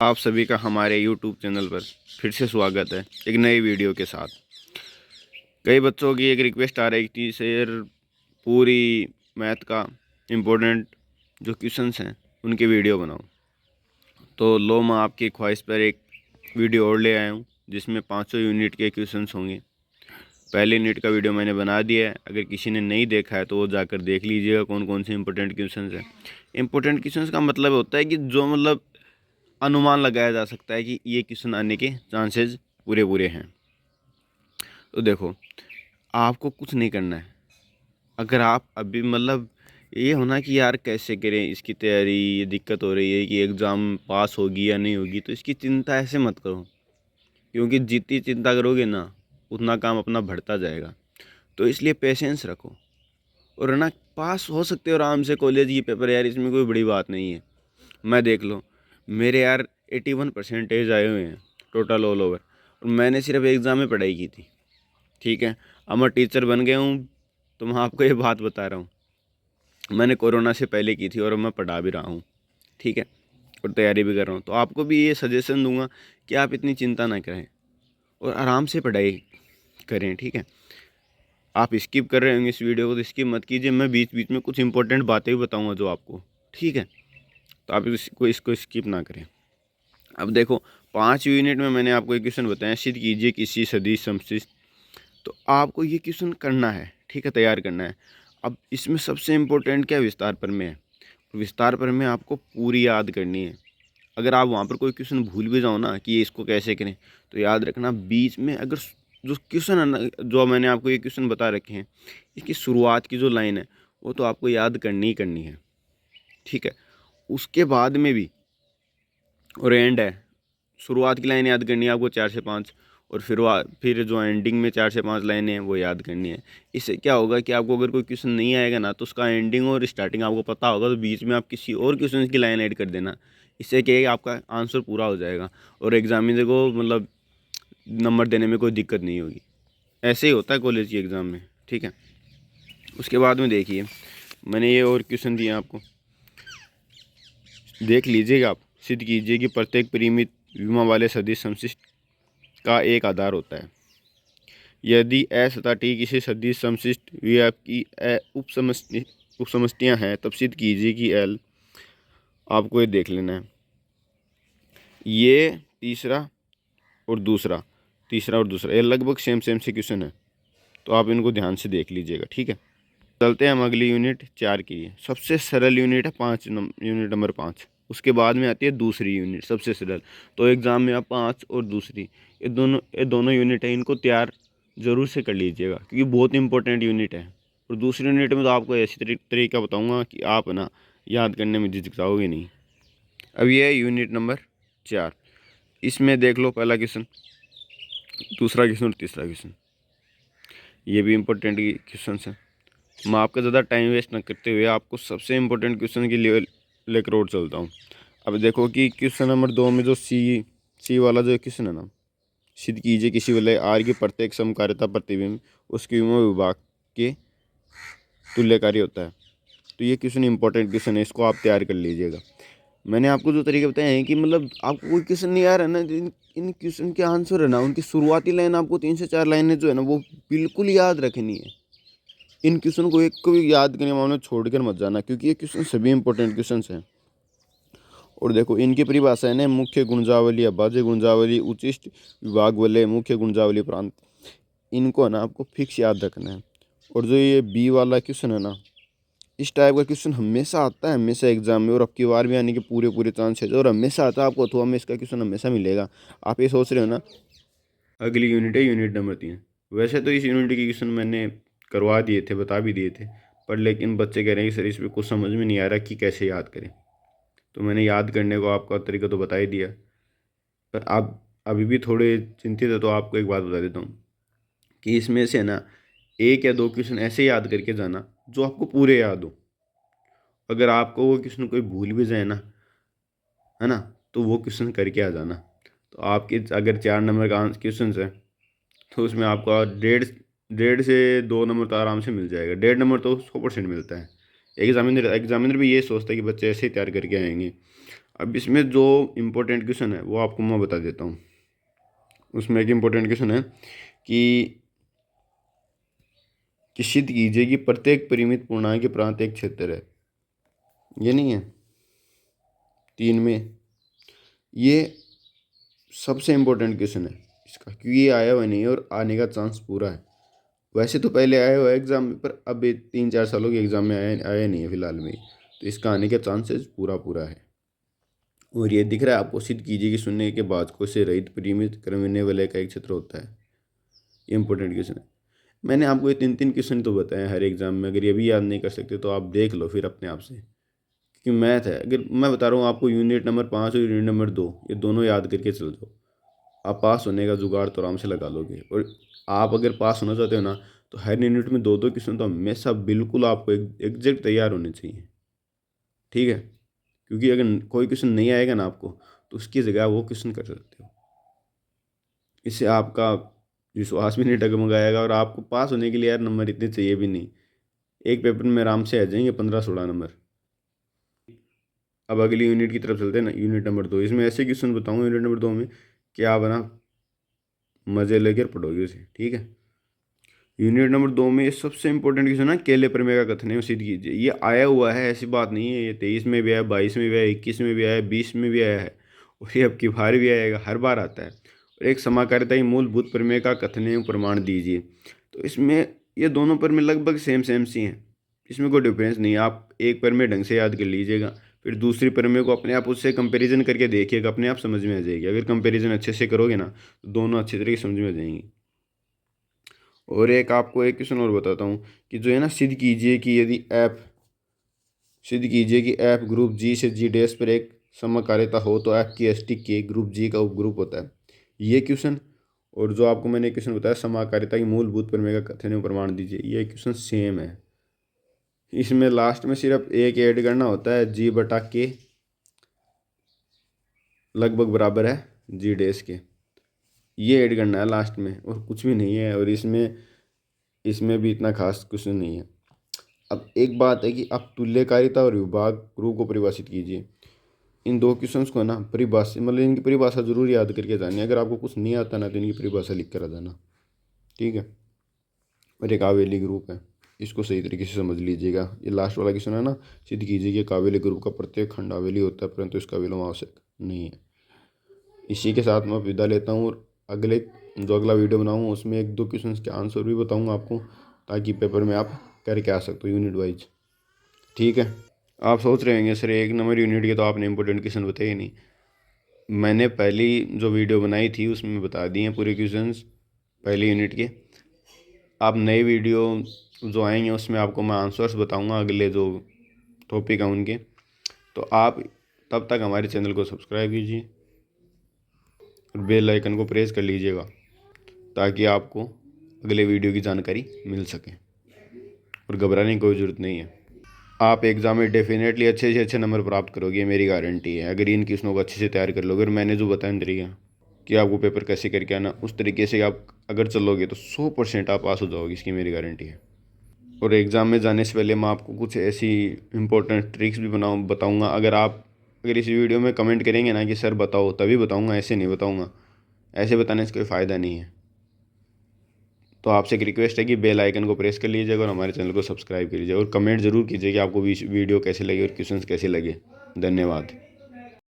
आप सभी का हमारे YouTube चैनल पर फिर से स्वागत है एक नई वीडियो के साथ। कई बच्चों की एक रिक्वेस्ट आ रही थी सर पूरी मैथ का इम्पोर्टेंट जो क्वेश्चंस हैं उनकी वीडियो बनाओ। तो लो मैं आपकी ख्वाहिश पर एक वीडियो और ले आया हूँ जिसमें 500 यूनिट के क्वेश्चंस होंगे। पहले यूनिट का वीडियो मैंने बना दिया है, अगर किसी ने नहीं देखा है तो वो जाकर देख लीजिएगा कौन कौन से इंपॉर्टेंट क्वेश्चंस हैं। इंपॉर्टेंट क्वेश्चंस का मतलब होता है कि जो अनुमान लगाया जा सकता है कि ये क्वेश्चन आने के चांसेस पूरे पूरे हैं। तो देखो, आपको कुछ नहीं करना है। अगर आप अभी ये होना कि यार कैसे करें इसकी तैयारी, ये दिक्कत हो रही है कि एग्ज़ाम पास होगी या नहीं होगी, तो इसकी चिंता ऐसे मत करो, क्योंकि जितनी चिंता करोगे ना उतना काम अपना बढ़ता जाएगा। तो इसलिए पेशेंस रखो और है ना, पास हो सकते हो आराम से कॉलेज की पेपर, यार इसमें कोई बड़ी बात नहीं है। मैं देख लो, मेरे यार 81% आए हुए हैं टोटल ऑल ओवर, और मैंने सिर्फ एग्ज़ाम में पढ़ाई की थी। ठीक है, अब मैं टीचर बन गया हूँ तो मैं आपको ये बात बता रहा हूँ, मैंने कोरोना से पहले की थी और मैं पढ़ा भी रहा हूँ। ठीक है, और तैयारी भी कर रहा हूँ। तो आपको भी ये सजेशन दूंगा कि आप इतनी चिंता ना करें और आराम से पढ़ाई करें। ठीक है, आप स्किप कर रहे होंगे इस वीडियो को तो स्किप मत कीजिए, मैं बीच बीच में कुछ इंपॉर्टेंट बातें भी बताऊँगा जो आपको। ठीक है, तो आप इसको स्किप ना करें। अब देखो, 5 यूनिट में मैंने आपको एक क्वेश्चन बताया, सिद्ध कीजिए किसी सदिश समष्टि। तो आपको ये क्वेश्चन करना है, ठीक है, तैयार करना है। अब इसमें सबसे इम्पोर्टेंट क्या विस्तार पर में है, विस्तार पर में आपको पूरी याद करनी है। अगर आप वहाँ पर कोई क्वेश्चन भूल भी जाओ ना कि ये इसको कैसे करें, तो याद रखना बीच में अगर जो क्वेश्चन है ना, जो मैंने आपको ये क्वेश्चन बता रखे हैं, इसकी शुरुआत की जो लाइन है वो तो आपको याद करनी ही करनी है। ठीक है, उसके बाद में भी और एंड है, शुरुआत की लाइन याद करनी है आपको 4 से 5, और फिर जो एंडिंग में 4 से 5 लाइनें हैं वो याद करनी है। इससे क्या होगा कि आपको अगर कोई क्वेश्चन नहीं आएगा ना तो उसका एंडिंग और स्टार्टिंग आपको पता होगा, तो बीच में आप किसी और क्वेश्चन की लाइन ऐड कर देना। इससे क्या है कि आपका आंसर पूरा हो जाएगा और एग्जामिनर को नंबर देने में कोई दिक्कत नहीं होगी। ऐसे ही होता है कॉलेज की एग्ज़ाम में। ठीक है, उसके बाद में देखिए मैंने ये और क्वेश्चन दिए आपको, देख लीजिएगा। आप सिद्ध कीजिए कि प्रत्येक परिमित विमा वाले सदिश समष्टि का एक आधार होता है। यदि एस तथा टी किसी सदिश समष्टि वी आपकी उपसमष्टियाँ हैं, तब सिद्ध कीजिए कि एल। आपको ये देख लेना है, ये तीसरा और दूसरा ये लगभग सेम सेम से क्वेश्चन है, तो आप इनको ध्यान से देख लीजिएगा। ठीक है, चलते हैं हम अगली यूनिट 4 की। सबसे सरल यूनिट है यूनिट नंबर 5। उसके बाद में आती है दूसरी यूनिट सबसे सरल। तो एग्ज़ाम में आप 5 और दूसरी ये दोनों यूनिट है, इनको तैयार ज़रूर से कर लीजिएगा क्योंकि बहुत इंपॉर्टेंट यूनिट है। और दूसरी यूनिट में तो आपको ऐसी तरीका बताऊंगा कि आप ना याद करने में झिझकाओगे नहीं। अब ये है यूनिट नंबर 4। इसमें देख लो, पहला क्वेश्चन, दूसरा क्वेश्चन और तीसरा क्वेश्चन, ये भी इंपॉर्टेंट क्वेश्चन है। मैं आपका ज़्यादा टाइम वेस्ट ना करते हुए आपको सबसे इम्पोर्टेंट क्वेश्चन की लेवल लेकर और चलता हूँ। अब देखो कि क्वेश्चन नंबर 2 में जो सी वाला जो क्वेश्चन है ना, सिद्ध कीजिए किसी वलय आर की प्रत्येक समकार्यता प्रतिबिंब उसके विमा विभाग के तुल्यकारी होता है। तो ये क्वेश्चन इंपॉर्टेंट क्वेश्चन है, इसको आप तैयार कर लीजिएगा। मैंने आपको जो तरीके बताए हैं कि आपको कोई क्वेश्चन नहीं आ रहा है ना, इन क्वेश्चन के आंसर है ना, उनकी शुरुआती लाइन आपको 3 से 4 लाइनें जो है ना वो बिल्कुल याद रखनी है। इन क्वेश्चन को एक को भी याद करने मामले छोड़कर मत जाना, क्योंकि ये क्वेश्चन सभी इंपॉर्टेंट क्वेश्चन हैं। और देखो इनकी परिभाषाएं ने मुख्य गुणजावली, अभाज्य गुणजावली, उचिष्ट विभाग वलय, मुख्य गुणजावली प्रांत, इनको है ना आपको फिक्स याद रखना है। और जो ये बी वाला क्वेश्चन है ना, इस टाइप का क्वेश्चन हमेशा आता है, हमेशा एग्जाम में, और अब की बार भी आने के पूरे पूरे चांस है, और हमेशा आता है आपको, अथवा में इसका क्वेश्चन हमेशा मिलेगा। आप ये सोच रहे हो ना। अगली यूनिट है यूनिट नंबर 3। वैसे तो इस यूनिट के क्वेश्चन मैंने करवा दिए थे, बता भी दिए थे, पर लेकिन बच्चे कह रहे हैं कि सर इसमें कुछ समझ में नहीं आ रहा कि कैसे याद करें। तो मैंने याद करने को आपका तरीका तो बता ही दिया, पर आप अभी भी थोड़े चिंतित है तो आपको एक बात बता देता हूँ कि इसमें से ना 1 या 2 क्वेश्चन ऐसे याद करके जाना जो आपको पूरे याद हो। अगर आपको वो क्वेश्चन कोई भूल भी जाए ना, है ना, तो वो क्वेश्चन करके आ जाना। तो आपके अगर 4 नंबर का क्वेश्चन है तो उसमें आपका 1.5 से 2 नंबर तो आराम से मिल जाएगा। 1.5 नंबर तो 100% मिलता है। एग्जामिनर भी ये सोचता है कि बच्चे ऐसे ही तैयार करके आएंगे। अब इसमें जो इम्पोर्टेंट क्वेश्चन है वो आपको मैं बता देता हूँ। उसमें एक इम्पोर्टेंट क्वेश्चन है कि सिद्ध कीजिए कि प्रत्येक परिमित पूर्णांक के प्रांत एक क्षेत्र है। ये नहीं है 3 में, ये सबसे इम्पोर्टेंट क्वेश्चन है इसका, क्योंकि ये आया हुआ नहीं है और आने का चांस पूरा है। वैसे तो पहले आया हुआ है एग्ज़ाम में, पर अब 3-4 सालों के एग्ज़ाम में आया नहीं है फिलहाल में, तो इसका आने के चांसेस पूरा पूरा है। और ये दिख रहा है आपको, सिद्ध कीजिए कि शून्य के भाजकों से रहित परिमित क्रमण्य वलय का एक क्षेत्र होता है। ये इंपॉर्टेंट क्वेश्चन है। मैंने आपको ये 3 क्वेश्चन तो बताए हर एग्जाम में, अगर ये भी याद नहीं कर सकते तो आप देख लो फिर अपने आप से, क्योंकि मैथ है। अगर मैं बता रहा हूँ आपको, यूनिट नंबर 5 और यूनिट नंबर 2 ये दोनों याद करके चल जाओ, आप पास होने का जुगाड़ तो आराम से लगा लोगे। और आप अगर पास होना चाहते हो ना, तो हर यूनिट में 2-2 क्वेश्चन तो हमेशा बिल्कुल आपको एग्जैक्ट तैयार होने चाहिए, ठीक है। क्योंकि अगर कोई क्वेश्चन नहीं आएगा ना आपको, तो उसकी जगह वो क्वेश्चन कर सकते हो। इससे आपका विश्वास भी नहीं डगमगाएगा, और आपको पास होने के लिए यार नंबर इतने चाहिए भी नहीं, एक पेपर में आराम से आ जाएंगे 15-16 नंबर। अब अगली यूनिट की तरफ चलते हैं ना, यूनिट नंबर 2। इसमें ऐसे क्वेश्चन बताऊंगा यूनिट नंबर 2 में, क्या बना मज़े लेकर पढ़ोगे उसे, ठीक है। यूनिट नंबर 2 में सबसे इंपॉर्टेंट क्वेश्चन है, केले प्रमेय का कथन है सिद्ध कीजिए। ये आया हुआ है, ऐसी बात नहीं है, ये 23 में भी आया, 22 में भी आया, 21 में भी आया, 20 में भी आया है, और ये अब की बार भी आएगा, हर बार आता है। और एक समाकारिता की मूलभूत प्रमेय का कथन एवं प्रमाण दीजिए। तो इसमें ये दोनों प्रमेय लगभग सेम सेम सी हैं, इसमें कोई डिफरेंस नहीं है। आप एक प्रमेय ढंग से याद कर लीजिएगा, फिर दूसरी प्रमेय को अपने आप उससे कंपैरिजन करके देखिएगा, अपने आप समझ में आ जाएगी। अगर कंपैरिजन अच्छे से करोगे ना, तो दोनों अच्छी तरीके से समझ में आ जाएंगी। और एक आपको एक क्वेश्चन और बताता हूँ कि जो है ना, सिद्ध कीजिए कि एफ ग्रुप जी से जी डैश पर एक समकालिता हो तो एफ की एस टी के ग्रुप जी का उपग्रुप होता है। ये क्वेश्चन, और जो आपको मैंने क्वेश्चन बताया समकालिता की मूलभूत प्रमेय का कथन एवं प्रमाण दीजिए, ये क्वेश्चन सेम है। इसमें लास्ट में सिर्फ एक ऐड करना होता है, जी बटा के लगभग बराबर है जी डैश के, ये ऐड करना है लास्ट में, और कुछ भी नहीं है। और इसमें इसमें भी इतना खास क्वेश्चन नहीं है। अब एक बात है कि आप तुल्यकारिता और विभाग ग्रुप को परिभाषित कीजिए। इन 2 क्वेश्चंस को ना परिभाषा, मतलब इनकी परिभाषा जरूर याद करके जानी है। अगर आपको कुछ नहीं आता ना, तो इनकी परिभाषा लिख कर आ जाना, ठीक है। और एक आवेली ग्रुप है, इसको सही तरीके से समझ लीजिएगा। ये लास्ट वाला क्वेश्चन है ना, सिद्ध कीजिए कि एक आवेली ग्रुप का प्रत्येक खंड आवेली होता है, परंतु इसका विलोम आवश्यक नहीं है। इसी के साथ मैं विदा लेता हूँ, और अगला वीडियो बनाऊँगा उसमें 1-2 क्वेश्चन के आंसर भी बताऊँगा आपको, ताकि पेपर में आप करके आ सकते हो यूनिट वाइज, ठीक है। आप सोच रहे होंगे सर 1 नंबर यूनिट के तो आपने इंपॉर्टेंट क्वेश्चन बताए नहीं। मैंने पहली जो वीडियो बनाई थी उसमें बता दिए हैं पूरे क्वेश्चंस पहली यूनिट के। आप नए वीडियो जो आएंगे उसमें आपको मैं आंसर्स बताऊंगा अगले जो टॉपिक हैं उनके। तो आप तब तक हमारे चैनल को सब्सक्राइब कीजिए और बेल आइकन को प्रेस कर लीजिएगा, ताकि आपको अगले वीडियो की जानकारी मिल सके। और घबराने की कोई ज़रूरत नहीं है, आप एग्ज़ाम में डेफिनेटली अच्छे से अच्छे नंबर प्राप्त करोगे, मेरी गारंटी है। अगर इन क्वेश्चनों को अच्छे से तैयार कर लोगे, और मैंने जो बताया तरीका कि आपको पेपर कैसे करके आना, उस तरीके से आप अगर चलोगे तो 100% आप पास हो जाओगे, इसकी मेरी गारंटी है। और एग्ज़ाम में जाने से पहले मैं आपको कुछ ऐसी इंपॉर्टेंट ट्रिक्स भी बताऊँगा। अगर इस वीडियो में कमेंट करेंगे ना कि सर बताओ, तभी बताऊँगा, ऐसे नहीं बताऊँगा। ऐसे बताने से कोई फ़ायदा नहीं है। तो आपसे एक रिक्वेस्ट है कि बेल आइकन को प्रेस कर लीजिएगा और हमारे चैनल को सब्सक्राइब कीजिए, और कमेंट ज़रूर कीजिए कि आपको वीडियो कैसे लगे और क्वेश्चंस कैसे लगे। धन्यवाद।